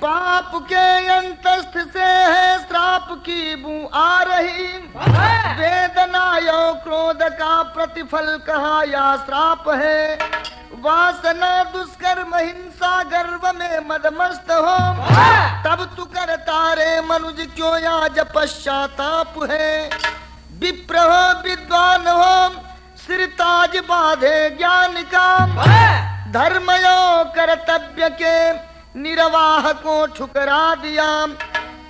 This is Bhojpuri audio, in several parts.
पाप के अंतस्थ से है श्राप की बू आ रही, वेदना यो क्रोध का प्रतिफल कहा या श्राप है। वासना दुष्कर्म हिंसा गर्व में मदमस्त हो, तब तू करता रे मनुज क्यों आज पश्चाताप है। विप्र हो विद्वान हो सिरताज बाधे ज्ञान का, धर्मयो कर्तव्य के निर्वाह को ठुकरा दिया।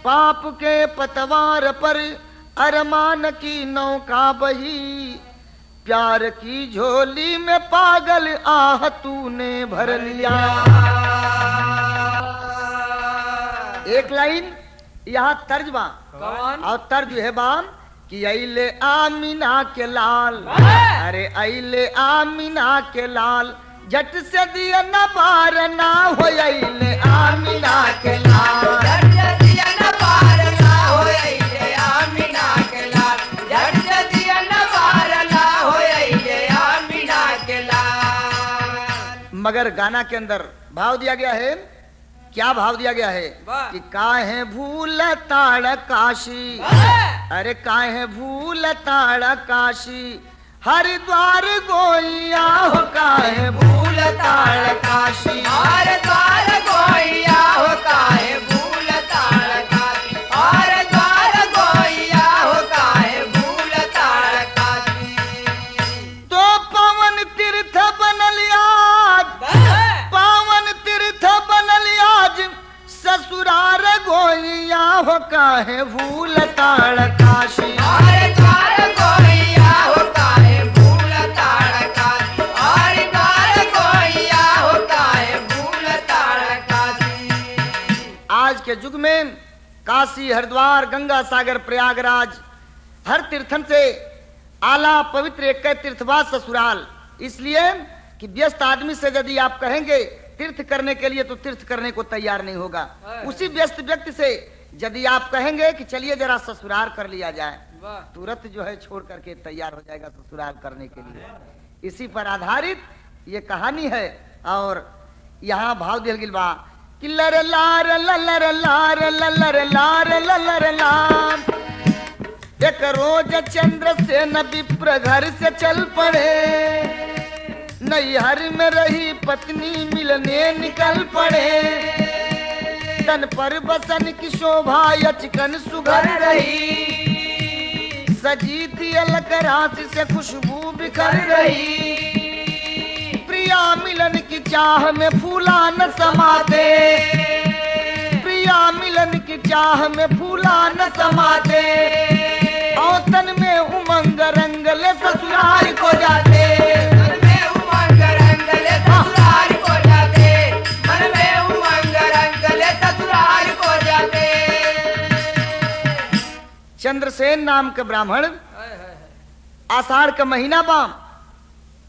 पाप के पतवार पर अरमान की नौका बही, प्यार की झोली में पागल आह तूने भर लिया। एक लाइन यहाँ तर्ज बा और तर्ज है बाम कि अइले आमीना के लाल, अरे अइले आमीना के लाल, झट से दिया न पार ना हो। अइले आमीना के लाल, झट से दिया न पार ना हो। अइले आमीना के लाल, झट से दिया न पार ना हो। अइले आमीना के लाल। मगर गाना के अंदर भाव दिया गया है, क्या भाव दिया गया है कि काहे भूल ताड़ काशी, अरे काहे भूल ताड़ काशी, हरिद्वार गोइया हो। काहे भूल ताड़ काशी, हरिद्वार गोइया हो। काहे भूल ताड़ काशी, हरिद्वार गोइया हो। काहे भूल ताड़ काशी। तो पावन तीर्थ बनल आज, पावन तीर्थ बनल आज, ससुरार गोइया हो। काहे भूल ताड़ काशी, हरिद्वार गोइया हो। काहे भूल ताड़ काशी, हरिद्वार गोइया हो। काहे भूल ताड़ काशी। आज के युग में काशी हरिद्वार गंगा सागर प्रयागराज हर तीर्थन से आला पवित्र एक तीर्थवास ससुराल, इसलिए कि व्यस्त आदमी से यदि आप कहेंगे तीर्थ करने के लिए तो तीर्थ करने को तैयार नहीं होगा। उसी व्यस्त व्यक्ति से यदि आप कहेंगे कि चलिए जरा ससुराल कर लिया जाए, तुरंत जो है छोड़ करके तैयार हो जाएगा ससुराल करने के लिए। इसी पर आधारित ये कहानी है और यहाँ भाव दिल गिल बा कि लर लार ललर लार ललर लार ललर लार। एक रोज चंद्र से न विप्र घर से चल पड़े, नैहर में रही पत्नी मिलने निकल पड़े। तन पर बसन की शोभा यचकन सुघर रही, सजी थी अलग राशि से खुशबू बिखर रही। प्रिया मिलन की चाह में फूला न समाते, प्रिया मिलन की चाह में फूला न समाते। और तन में उमंग रंगले ससुराल को जाते, चंद्रसेन नाम के ब्राह्मण आषाढ़ का महीना बाम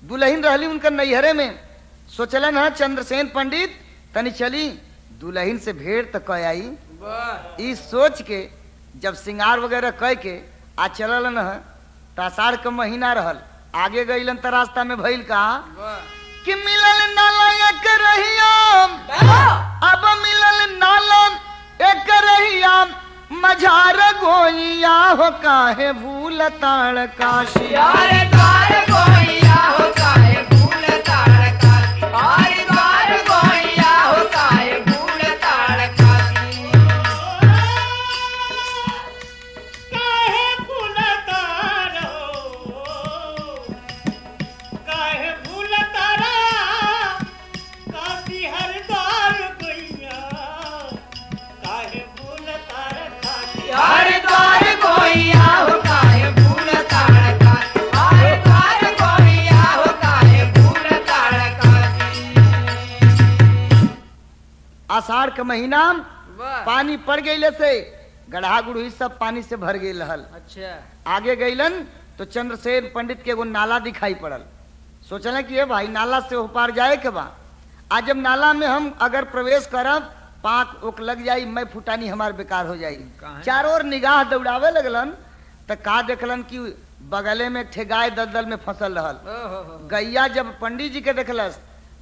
दुल्हन रहली उनका नैहरे में। सोचलन है चंद्रसेन पंडित तनी चली दुल्हन से भेड़ तक कह आई। इस सोच के जब श्रृंगार वगैरह कह के आ चलन है तो आषाढ़ का महीना रहल। आगे गईलन तो रास्ता में भइल का कि मिलल नाला एक रहिया, अब मिलल नाला एक रहिया, मझार गोइया हो। काहे भूल ताड़ काशी, हरिद्वार गोइया हो। काहे भूल ताड़ काशी, हरिद्वार गोइया हो। काहे भूल ताड़ काशी। काहे भूल ताड़ हो, काहे भूल ताड़ा काशी हरिद्वार गोइया। काहे भूल ताड़ काशी, हरिद्वार गोइया हो। काहे भूल ताड़ काशी, हरिद्वार गोइया हो। काहे भूल ताड़ काशी। आषाढ़ के महीना पानी पड़ गईले से गढ़ा गुड़ही सब पानी से भर गई रहल। अच्छा आगे गईलन तो चंद्रसेन पंडित के एगो नाला दिखाई पड़ल। सोचल कि ये भाई नाला से पार जाए के बा। आज जब नाला में हम अगर प्रवेश करब पाक ओक लग जाई, मैं फुटानी हमार बेकार हो जाई। चारों ओर निगाह दौड़ावे लगलन तो का देखलन कि बगले में एक ठे गाय दलदल में फंसल रहल। गैया जब पंडित जी के देखलस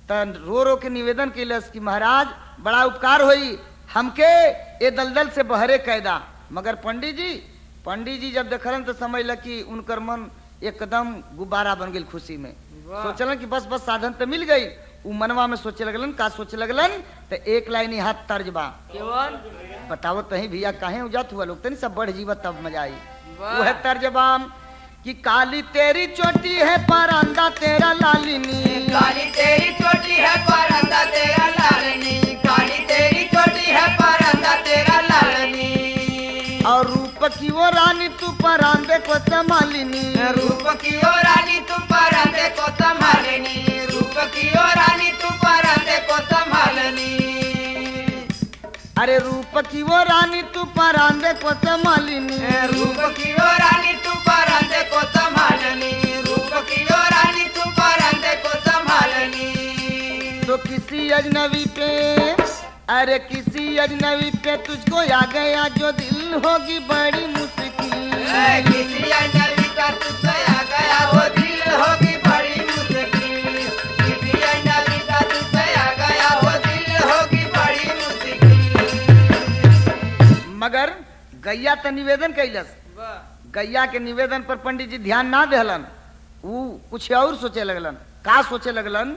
त रो रो के निवेदन कैलस कि महाराज बड़ा उपकार होई, हमके ये दलदल से बहरे कैदा। मगर पंडित जी जब देखलन तो समझ ल कि उनकर मन एकदम गुब्बारा बन गई खुशी में। सोचलन कि बस साधन तो मिल गई। उ मनवा में सोचे लगलन, का सोचे लगलन, तो एक लाइन यहाँ तर्ज बा। बताओ तही भैया काहे उजात हुआ लोग, तनी सब बढ़ जीवा तब मजा आई। वो है तर्ज बा कि काली तेरी चोटी है परंदा तेरा लालिनी, काली तेरी चोटी है परंदा तेरा लालनी, काली तेरी चोटी है परंदा तेरा लालनी। और रूप की वो रानी तू परांदे को संभालिनी, रूप की ओ रानी तू परंदे को संभालनी, रूप की ओ रानी तू परंदे को संभालनी। अरे रूप की वो रानी तू परांदे को संभालिनी, रूप की ओ रानी तू परंदे को संभालनी, रूप की ओ रानी तू परंदे को संभालनी। तो किसी अजनबी पे, अरे किसी अजनबी पे तुझको आ गया जो दिल होगी बड़ी मुश्किल। किसी अजनबी का तुझसे आ गया वो दिल होगी बड़ी मुश्किल, किसी अजनबी का तुझसे आ गया वो दिल होगी बड़ी मुश्किल। मगर गैया तो निवेदन कैलस। गैया के निवेदन पर पंडित जी ध्यान ना देहलन, वो कुछ और सोचे लगलन। का सोचे लगलन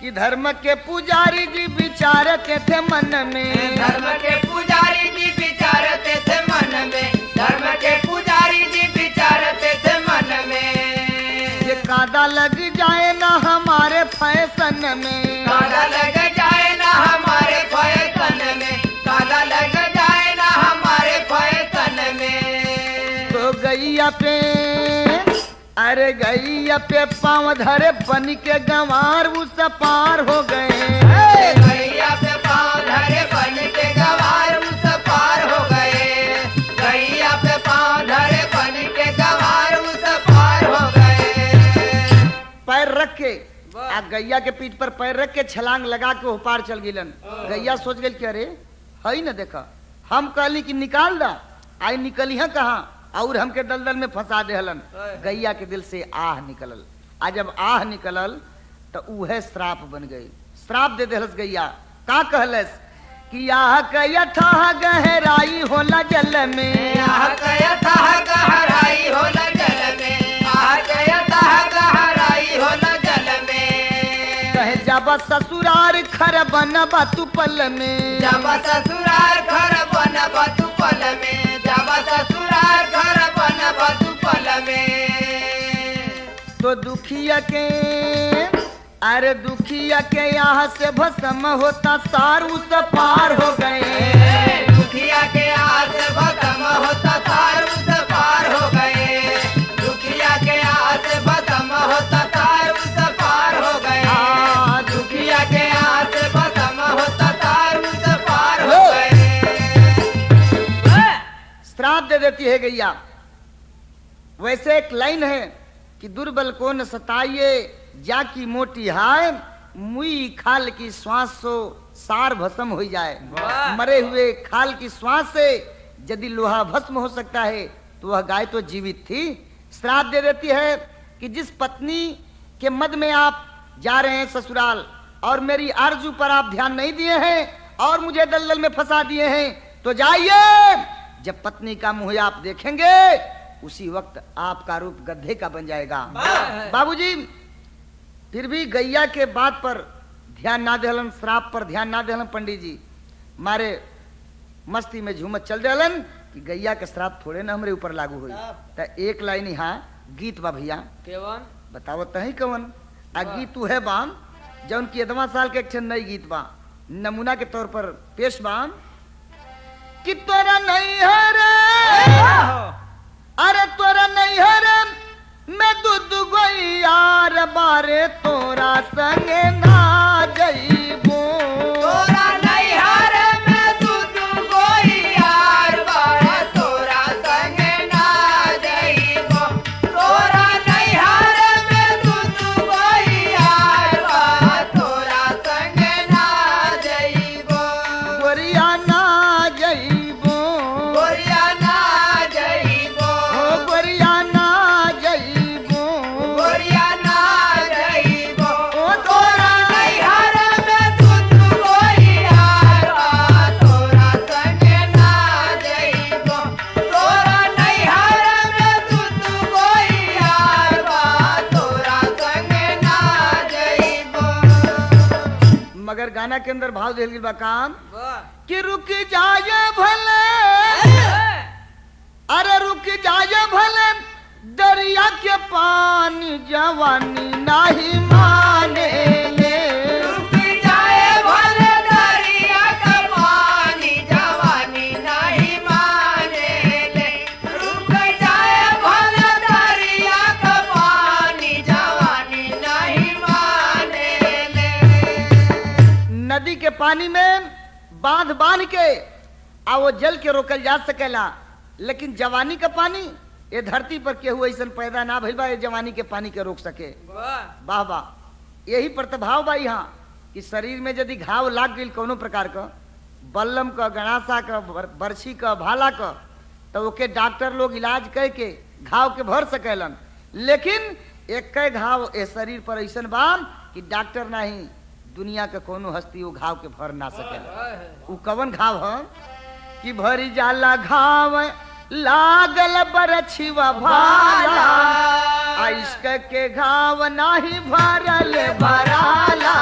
कि धर्म के पुजारी जी विचारते थे मन में, धर्म के पुजारी जी विचारते थे मन में, धर्म के पुजारी जी विचारते थे मन में। ये कादा लग जाए ना हमारे फैशन में, कादा लग जाए ना हमारे फैशन में, कादा लग जाए ना हमारे फैशन में। तो गैया पे, अरे गैया पे पाँव धरे बन के गंवार उस पार हो गए। गैया पे पाँव धरे बन के गंवार उस पार हो गए, गैया पे पाँव धरे बन के गंवार उस पार हो गए। पैर रख के आ गैया के पीठ पर पैर रख के छलांग लगा के वो पार चल गिलन। गैया सोच गई कि अरे है न देखा, हम कहली कि निकाल दा, आई निकली है कहाँ और हमके दलदल में फंसा देहलन। गैया के दिल से आह निकलल। आ जब आह निकलल तो उहे श्राप बन गई। श्राप दे देहलस गैया। का कहलस कि आह कया था गहराई होला जल में, आह गया था गहराई होला जल में, आह गया था गहराई होला जल में। कहे जब ससुरार खर बनबा तू पल में, जब ससुराल घर बनबा तू पल में, जब ससुराल घर बनबा तू पल में। तो दुखिया के, अरे दुखिया के यहाँ से भस्म होता सार उस पार हो गए। दुखिया के आस बदम होता तार उस पार हो गए, दुखिया के आस बदम होता तार उस पार हो गए, दुखिया के आस बदम होता तार उस पार हो गए। श्राप दे देती है गैया। वैसे एक लाइन है कि दुर्बल को न सताइए जाकी मोटी हाय, मुई खाल की श्वास सो सार भस्म हो जाए। मरे हुए खाल की श्वास से यदि लोहा भस्म हो सकता है तो वह गाय तो जीवित थी। श्राप दे देती है कि जिस पत्नी के मद में आप जा रहे हैं ससुराल और मेरी आरजू पर आप ध्यान नहीं दिए हैं और मुझे दलदल में फंसा दिए हैं, तो जाइए, जब पत्नी का मुंह आप देखेंगे उसी वक्त आपका रूप गधे का बन जाएगा। बाबूजी फिर भी गैया के बात पर ध्यान ना देहलन, श्राप पर ध्यान ना देहलन। पंडित जी मारे मस्ती में झूमत चल देहलन कि गैया के श्राप थोड़े ना हमरे ऊपर लागू हुई। तो एक लाइन यहाँ गीत बा भैया, केवन बताओ तही कवन आ गीत तू है बाम जौन की 11वां साल के एक नई गीत बा, नमूना के तौर पर पेश बाम कि तोरा नहीं है रे, अरे तोरा नहीं है रे, मैं दूध गोई यार बारे तोरा संगे ना जईबो, तोरा नहीं हार मैं दूध कोई यार बारे तोरा संगे ना जईबो, तोरा नहीं हार मैं दूध कोई यार बारे तोरा संगे ना जईबो, गोरिया ना जईबो, गोरिया ना जईबो, ओ गोरिया ना मगर गाना के अंदर भाव दिल बा काम वाह कि रुक जाए भले, अरे रुक जाए भले दरिया के पानी जवानी नहीं माने ले। रुक जाए भले दरिया का पानी जवानी नहीं माने ले। रुक जाए भले दरिया का पानी जवानी नहीं माने ले। नदी के पानी में बांध बांध के आ वो जल के रोकल जा सकेला, लेकिन जवानी का पानी ये धरती पर केहू ऐसा पैदा ना भइल बा ये जवानी के पानी के रोक सके। वाह वाह वाह। यही प्रतिभाव बा यहाँ कि शरीर में यदि घाव लाग गई कोनो प्रकार का, बल्लम का, गणासा का, बरछी का, भाला का, तो ओके डॉक्टर लोग इलाज करके घाव के भर सकेलन, लेकिन एक घाव ए शरीर पर ऐसा बा कि डॉक्टर नहीं दुनिया के कोनो हस्ती वो घाव के भर ना सकेला। उ कवन घाव है कि भरी जाला घाव लागल बरछिवा भाला, इश्क के घाव नाही भरल भराला,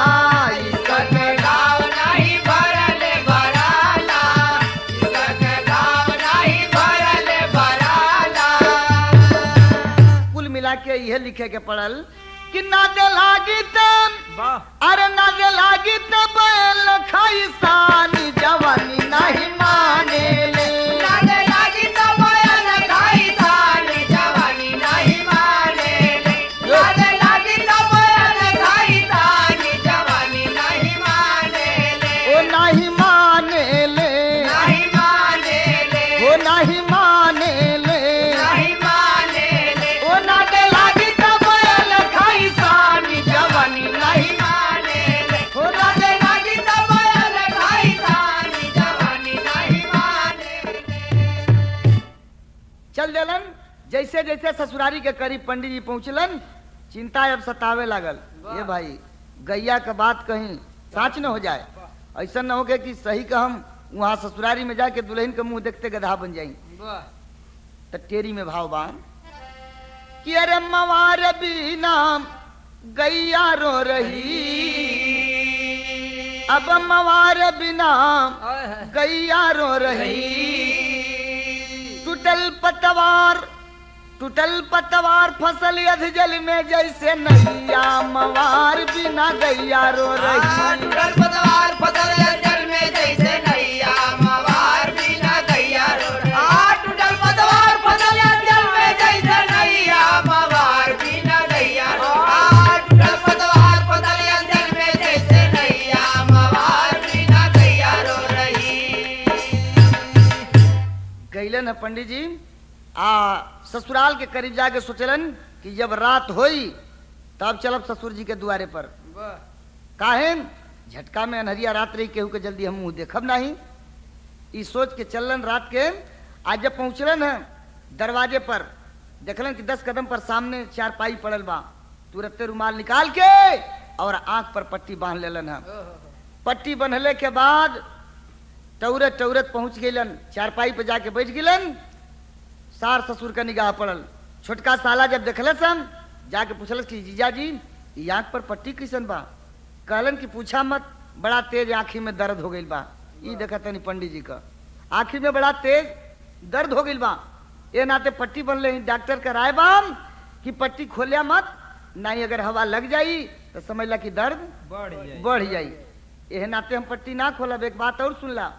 इश्क के घाव नहीं भरल भराला, इश्क के घाव नहीं भरल भराला। कुल मिला के यह लिखे के पड़ल कि ना दे लागी तम, अरे ना दे लागी तब लखाई सानी जवानी नहीं माने ले। चल देलन जैसे जैसे ससुरारी के करीब पंडित जी पहुंचलन, चिंता अब सतावे लागल। ये भाई गैया का बात कहीं साच न हो जाए, ऐसा न हो गए कि सही का हम वहां ससुरारी में जाके दुल्हन के मुंह देखते गधा बन जाई। तो टेरी में भाव बान कि अरे मवार बिना गैया रो रही, अब मवार बिना गैया रो रही, टूटल पतवार फसल अधजल में जैसे नैया, मवार बिना गैया रो रही। टूटल पतवार फसल अधजल में जैसे नैया, मवार बिना गैया रो रही। टूटल पतवार फसल अधजल में जैसे नैया, मवार बिना गैया रो रही। टूटल पतवार फसल अधजल में जैसे नैया, मवार बिना गैया रो रही। गईलन है पंडित जी ससुराल के करीब जाके सोचलन कि जब रात होई तब चलब ससुर जी के द्वारे पर। काहे झटका में अनहरिया रात रही, केहू के जल्दी हम मुंह देखब नहीं, ई सोच के चलन रात के। आज जब पहुंचलन है दरवाजे पर, देखलन कि 10 कदम पर सामने चारपाई पड़ल बा, तुरंत रुमाल निकाल के और आंख पर पट्टी बांध लेलन है। पट्टी बंधले के बाद टौरत टौरत पहुंच गईलन, चारपाई पे जाके बैठ गिलन। सार ससुर का निगाह पड़ल। छोटका साला जब देखलस हम जाके पूछलस कि जीजा जी ई आंख पर पट्टी कैसन बा? कहलन कि पूछा मत, बड़ा तेज आंखी में दर्द हो गई बा। ई देखा तनी पंडित जी का आंखी में बड़ा तेज दर्द हो गई बा, ये नाते पट्टी बन ले। डॉक्टर का राय बाम कि पट्टी खोलिया मत, नहीं अगर हवा लग जाई तो समझ ला कि दर्द बढ़ जाई। यह नाते हम पट्टी ना खोलब। एक बात और सुन ला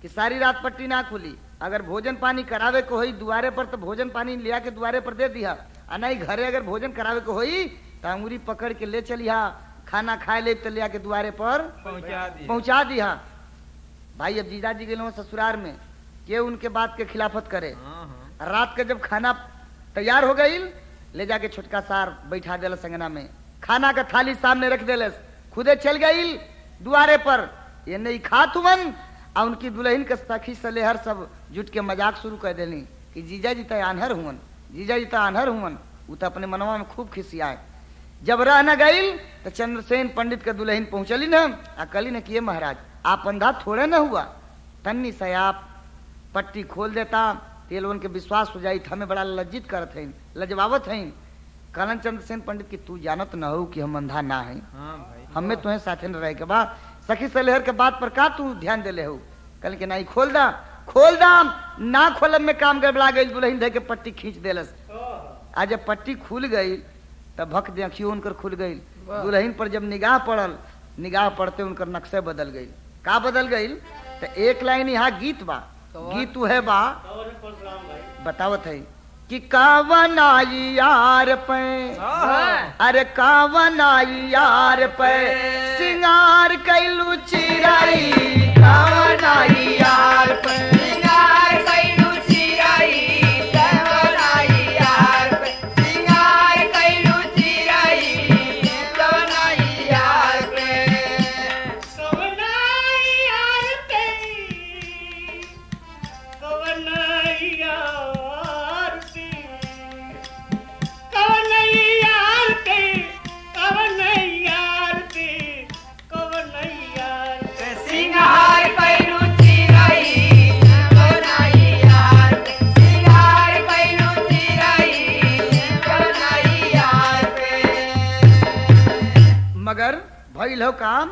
कि सारी रात पट्टी ना खोली, अगर भोजन पानी करावे को होई दुआरे पर तो भोजन पानी लिया के दुआरे पर दे दिया, और नहीं घरे अगर भोजन करावे को होई तो अंगुरी पकड़ के ले चलिया, खाना खाए ले तो लिया के दुआरे पर पहुंचा दिया। भाई अब जीजा जी गए ससुराल में, के उनके बात के खिलाफत करे। रात के जब खाना तैयार हो गई, ले जाके छोटका सार बैठा दिल संगना में, खाना का थाली सामने रख दिल, खुदे चल गई दुआरे पर। ये नहीं खात हुवन और उनकी दुल्हन के सखी सलेहर सब जुट के मजाक शुरू कर देनी कि जीजा जी तो आन्हर हुवन, जीजा जी तो आन्हर हुवन। वो तो अपने मनवा में खूब खिसियाए। जब रह न गई तो चंद्रसेन पंडित के दुल्हन पहुंचली न, अकली ने किए महाराज आप अंधा थोड़े न हुआ, तन्नी से आप पट्टी खोल देता, तेलवन के विश्वास हो जाई, हमें बड़ा लज्जित करत है, लजवावत है। कहलन चंद्रसेन पंडित की तू जानत न हो कि हम अंधा ना है, हमें तुम्हें साथे न रहे के बा। सखी सलेहर के बात पर का तू ध्यान देले हो? कल के नहीं खोल दा ना खोलब में काम गड़बड़ा गई। दुल्हन धे के पट्टी खींच देलस। आज जब पट्टी खुल गई तब भक देखियो उनकर खुल गई। दुल्हन पर जब निगाह पड़ल, निगाह पड़ते उनकर नक्शे बदल गई। का बदल गई? तो एक लाइन यहाँ गीत बा, गीत है बा बतावत है कि कावन आई यार पे, अरे कावन आई यार पे सिंगार कैलू चिराई, कावन आई यार पे सिंगार कैलू चिराई, कावन आई यार पे सिंगार कैलू चिराई, कावन आई यार पे सिंगार कैलू चिराई, कावन आई यार पे सिंगार कैलू चिराई, कावन आई यार पे मगर भइल हो काम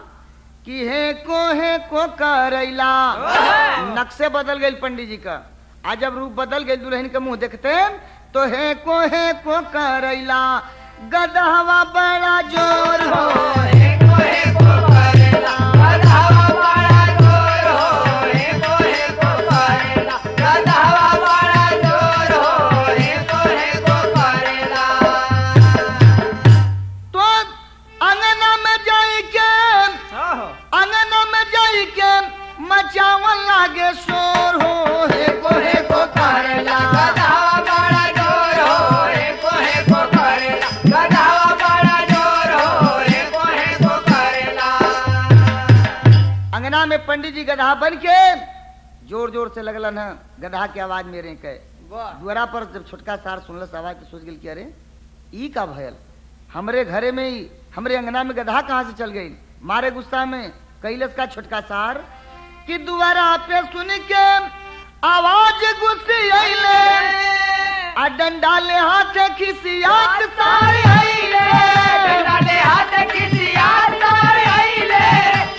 कि है को करैला। नक्शे बदल गए पंडित जी का। आज जब रूप बदल गए दुल्हन के मुंह देखते तो है को करैला। गदहवा बड़ा जोर हो, को करेला, गदहवा बड़ा जोर हो, को करेला, गदहवा बड़ा जोर हो, को करेला। तो अंगना में जाई के मचावन लागे शोर हो, है को करेला, गदहवा बड़ा जोर हो, को करेला, गदहवा बड़ा जोर हो, को करेला। अंगना में पंडित जी गधा बन के जोर जोर से लगलन है गधा की आवाज मेरे के। द्वारा पर जब छोटका सार सुनलस आवाज तो सोच गई कि अरे ई का भयल, हमरे घरे में ही हमरे अंगना में गधा कहाँ से चल गई। मारे गुस्सा में कैलस का छोटका सार कि द्वारा पे सुन के आवाज गुस्सी आइले, आ डंडा ले हाथ खिसियात तार आइले, डंडा हाथ खिसियात तार आइले,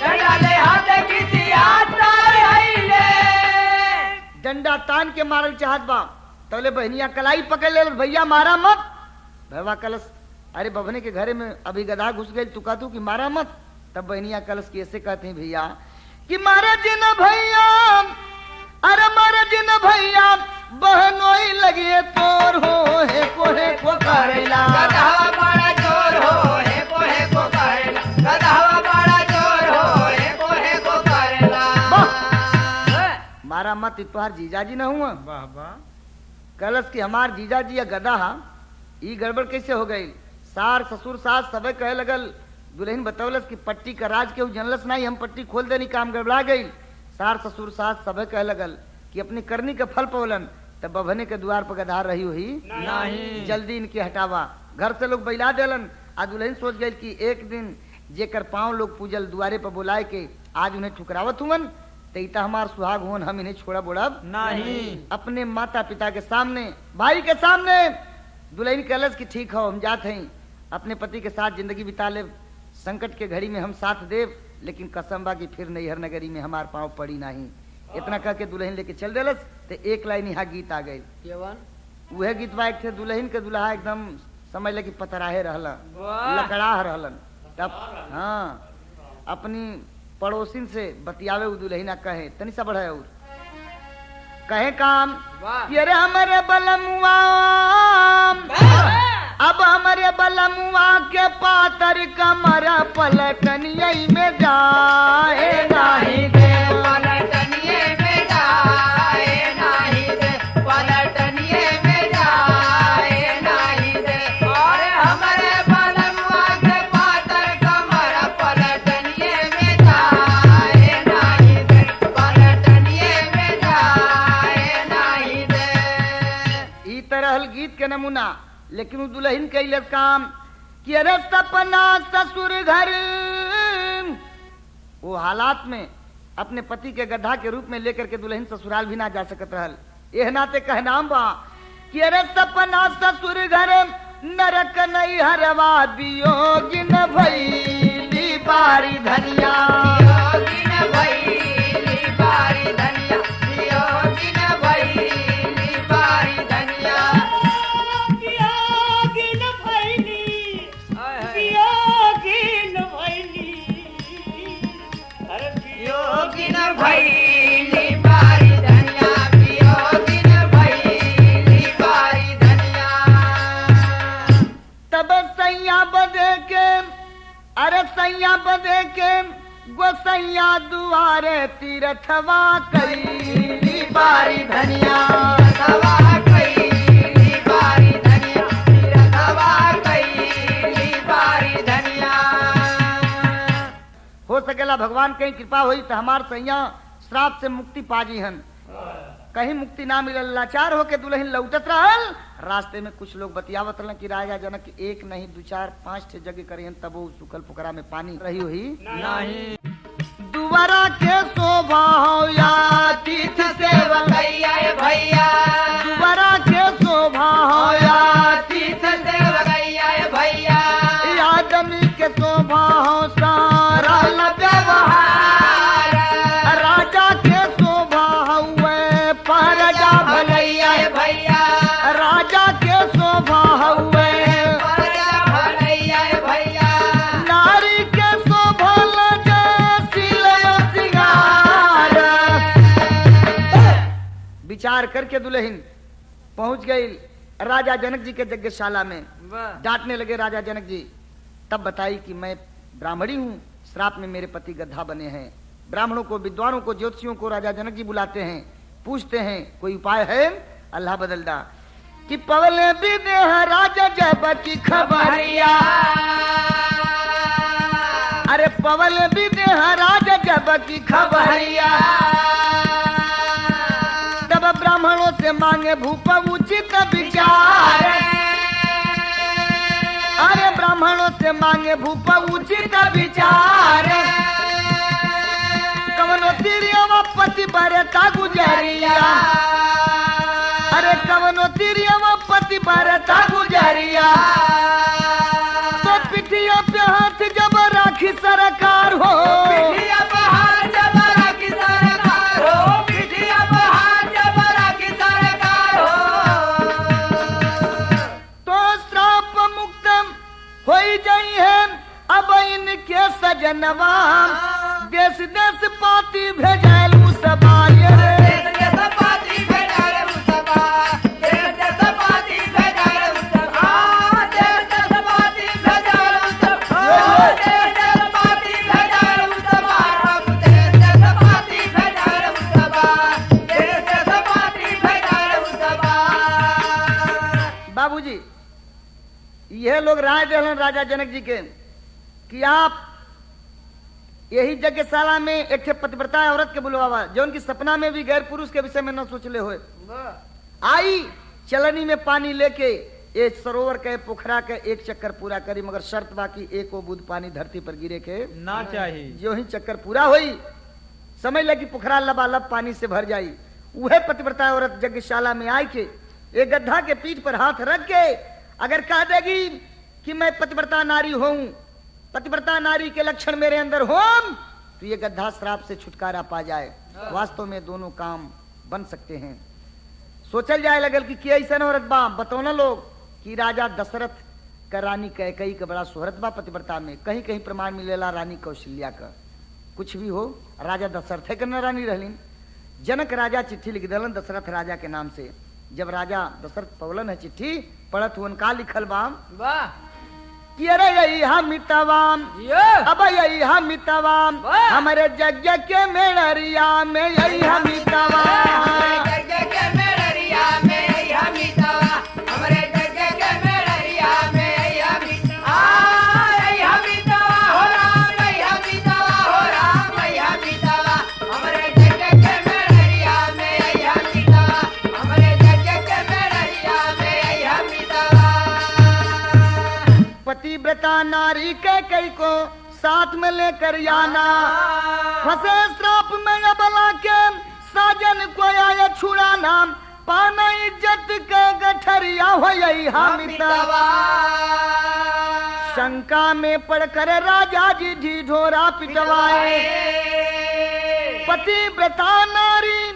डंडा हाथ खिसियात तार आइले। डंडा तान के मारल चाहत बा तोले बहनिया कलाई पकड़ ले, भैया मारा मत। भैया कलश अरे बभने के घरे में अभी गधा घुस गई, तू कहतू कि मारा मत। तब बहनिया कलश की ऐसे कहते हैं भैया कि मारे दिन भैया, अरे मारे दिन भैया बहनोई लगे तोर हो, है को करेला, गदहवा बड़ा जोर हो, को करेला, गदहवा बड़ा जोर हो, को करेला। मारा मत, तुहार जीजाजी न हुआ। कलश की हमार जीजाजी या गधा ई गड़बड़ कैसे हो गई। सार ससुर सास सबे कहे लगल। दुल्हन बतौलस कि पट्टी का राज के जनलस नहीं, हम पट्टी खोल देनी, काम गड़बड़ा गई। सार ससुर सास सबे कहे लगल कि अपनी करनी का फल पवलन। तब बभने के द्वार पर गधा रही हुई नहीं, जल्दी इनके हटावा। घर से लोग बैला देलन। आ दुल्हन सोच गई कि एक दिन जेकर पांव लोग पूजल दुआरे पर बुलाए के आज उन्हें ठुकरावत हुवन, तो हमार सुहाग होन, हम इन्हें छोड़ा बोड़ब नहीं। अपने माता पिता के सामने, भाई के सामने दुल्हन कलश की ठीक हो, हम जाते हैं अपने पति के साथ जिंदगी बिता ले, संकट के घड़ी में हम साथ देव, लेकिन कसम बा कि फिर नैहर नगरी में हमार पाँव पड़ी नहीं। इतना कह के दुल्हन लेके चल देलस। तो एक लाइन यहाँ गीत आ गई। वह गीत बा एक थे दुल्हन के दुल्हा एकदम समझ ले कि पतराहे रहलन, लकड़ा रहलन। तब हाँ अपनी पड़ोसिन से बतियावे उ दुल्हना कहे तनी सा बढ़े और कहे काम कि अरे हमारे बलमुआ, अब हमारे बलमुआ के पातर कमर पलटनिया में जाए नहीं दे, पलटनिए में जाए नहीं दे, पलटनिए में जाए नहीं दे। और हमारे बलमुआ के पातर कमर पलटनिए में जाए नहीं दे, पलटनिए में जाए नहीं दे। ई तरह गीत के नमूना। लेकिन वो दुल्हन कैलस काम कि अरे सपना ससुर घर, वो हालात में अपने पति के गधा के रूप में लेकर के दुल्हन ससुराल भी ना जा सकत रहल। एह नाते कहनाम बा कि अरे सपना ससुर घर नरक नहीं हरवा, वियोगी न भइली बारी धनिया। सैया बदे के गोसैया दुआरे तीरथवा कई बारी धनिया दवा कई बारी धनिया दवा कई बारी धनिया। हो सकेला भगवान कहीं कृपा हुई तो हमार सैया श्राप से मुक्ति पाजी हन। कहीं मुक्ति ना मिलल लाचार होके दुल्हन लौटत रहल। रास्ते में कुछ लोग बतियावत रहन कि राजा जनक एक नहीं 2 4 5 6 जगह करिहन तब वो सुखल पोखरा में पानी रही हुई नहीं दुबारा के शोभा हो या तीर्थ सेवक भैया भैया दुबारा के शोभा हो या तीर्थ सेवक भैया आदमी के शोभा हो सारा व्यवहार राजा के शोभा हुए परजा भलैया भैया राजा के शोभा हुए भैया नारी के शोभा सिंगार। विचार करके दुल्हन पहुंच गई राजा जनक जी के यज्ञशाला में। डांटने लगे राजा जनक जी। तब बताई कि मैं ब्राह्मणी हूँ, श्राप में मेरे पति गधा बने हैं। ब्राह्मणों को, विद्वानों को, ज्योतिषियों को राजा जनक जी बुलाते हैं, पूछते हैं कोई उपाय है। अल्लाह बदल दा कि पवले भी दे राजा जब की खबरिया अरे पवल भी दे राजा जब की खबरिया तब ब्राह्मणों से मांगे भूप उचित विचार अरे ब्राह्मणों से मांगे भूप उचित विचार कवनो तिरियवा पति बरता गुजरिया अरे कवनो तिरियवा पति बरता गुजरिया तो पिठिया पे हाथ जब राखी सरकार हो पिठिया पे हाथ जब राखी सरकार हो पिठिया पे हाथ जब राखी सरकार हो तो श्राप मुक्त हो जाई है अब इनके सजनवा देश देश पाती भेजल मुसबाय देश देश पाती भेजल मुसबा देश देश पाती भेजल मुसबा देश देश पाती भेजल मुसबा देश देश पाती भेजल मुसबा देश देश पाती भेजल मुसबा देश देश पाती भेजल मुसबा। बाबूजी यह लोग राय दिलन राजा जनक जी के कि आप यही यज्ञशाला में एक पतिव्रता औरत के बुलवावा जो उनकी सपना में भी गैर पुरुष के विषय में न सोचले हुए आई चलनी में पानी लेके एक सरोवर के पोखरा के एक चक्कर पूरा करी मगर शर्त बाकी एक बूंद पानी धरती पर गिरे के ना चाहिए। जो ही चक्कर पूरा हुई समझ लगी पोखरा लबालब पानी से भर जाई। वह पतिव्रता औरत यज्ञशाला में आई के एक गड्ढा के पीठ पर हाथ रख के अगर कह देगी कि मैं पतिव्रता नारी हूं, पतिव्रता नारी के लक्षण मेरे अंदर हो तो ये गड्ढा श्राप से छुटकारा पा जाए। वास्तव में दोनों काम बन सकते हैं। सोचल जाए लगल कि ऐसा औरत बा बतौना लोग कि राजा दशरथ का रानी कैकेयी का बड़ा सुहरत बा पतिव्रता में। कहीं कहीं प्रमाण मिलेला रानी कौशल्या का। कुछ भी हो राजा दशरथ है कन्या रानी रहलीन। जनक राजा चिट्ठी लिख दिलन दशरथ राजा के नाम से। जब राजा दशरथ पवलन है चिट्ठी पढ़त हुन का लिखल बा वाह कि अरे यही हम मितवाम अब यही हम मितवाम हमारे यज्ञ के मेड़रिया में यही हम मितवाम पतिव्रता नारी कैकेयी को साथ में लेकर आना फंसे श्राप में बला के साजन को आया छुड़ाना पाना इज्जत के गठरिया हो यही हामिता। शंका में पड़कर राजा जी ढिढोरा पिटवाए। पतिव्रता नारी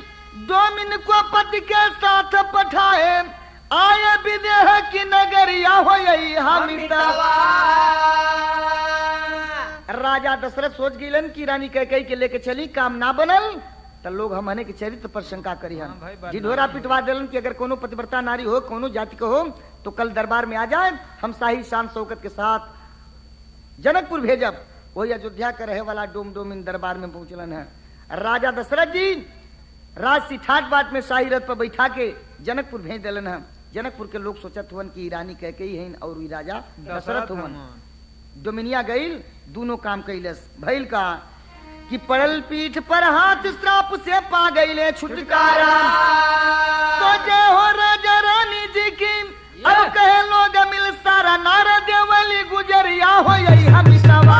दोमिन को पति के साथ पठाए आए विदेह की नगरिया हो यही हामिता। राजा दशरथ सोच गिलन की रानी कैकेयी के लेके चली काम ना बनल तो लोग हमने के चरित्र पर शंका करी हम ढिढोरा पिटवा दिलन कि अगर कोनो पतिव्रता नारी हो कोनो जाति को हो तो कल दरबार में आ जाए हम शाही शान शौकत के साथ जनकपुर भेजब। वही अयोध्या के रहे वाला डोम डोम इन दरबार में पहुंचलन है। राजा दशरथ जी राज सिठाट बाट में शाही रथ पर बैठा के जनकपुर भेज दिलन है। जनकपुर के लोग सोचत हुवन कि ईरानी कह के ही हैं और ई राजा दशरथ हुवन। डोमिनिया गईल दोनों काम कैलस। भइल का कि पड़ल पीठ पर हाथ श्राप से पा गईले छुटकारा। तो जय हो राजा रानी जी की अब कहे लोग मिल सारा नारा देवली गुजरिया हो यही हम सवा।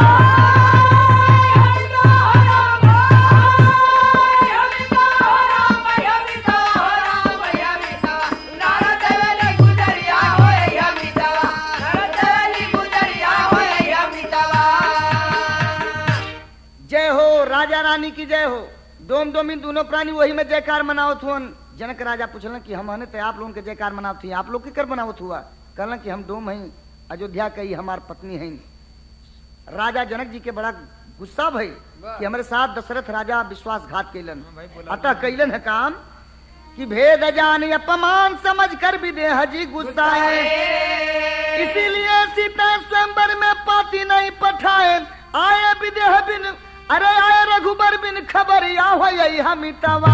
जय हो राजा रानी की जय हो। डोम डोम इन दोनों प्राणी वही में जयकार मनावत हुआ। जनक राजा पूछलन कि हमने तो आप लोगों के जयकार मनावत थी, आप लोग की कर मनावत हुआ? कहलन कि हम डोम हैं, अयोध्या कई हमार पत्नी हैं। राजा जनक जी के बड़ा गुस्सा भई कि हमारे साथ दशरथ राजा विश्वासघात कैलन। अतः कैलन है काम कि भेद जान अपमान समझ कर विदेह जी गुस्सा है, इसीलिए सीता स्वयंवर में पाती नहीं पठाए। आए विदेह बिन अरे आए रघुबर बिन खबरिया हो यही हमितवा।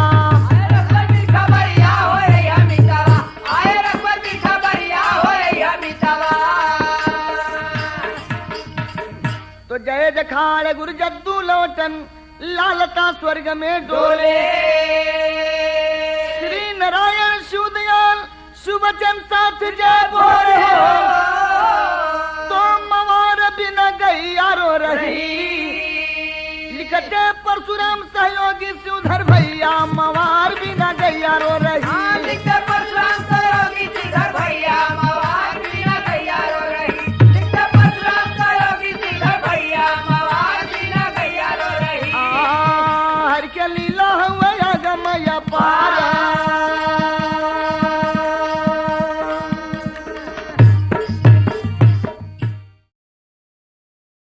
तो जय जखाड़ गुरु जद्दू लोटन लालता स्वर्ग में डोले। श्री नारायण शुदयाल सुबचन साथ जय बोले। तो मवार बिना गई आरो रही, लिखते परशुराम सहयोगी सुधर भैया मवार बिना गई आरो रही।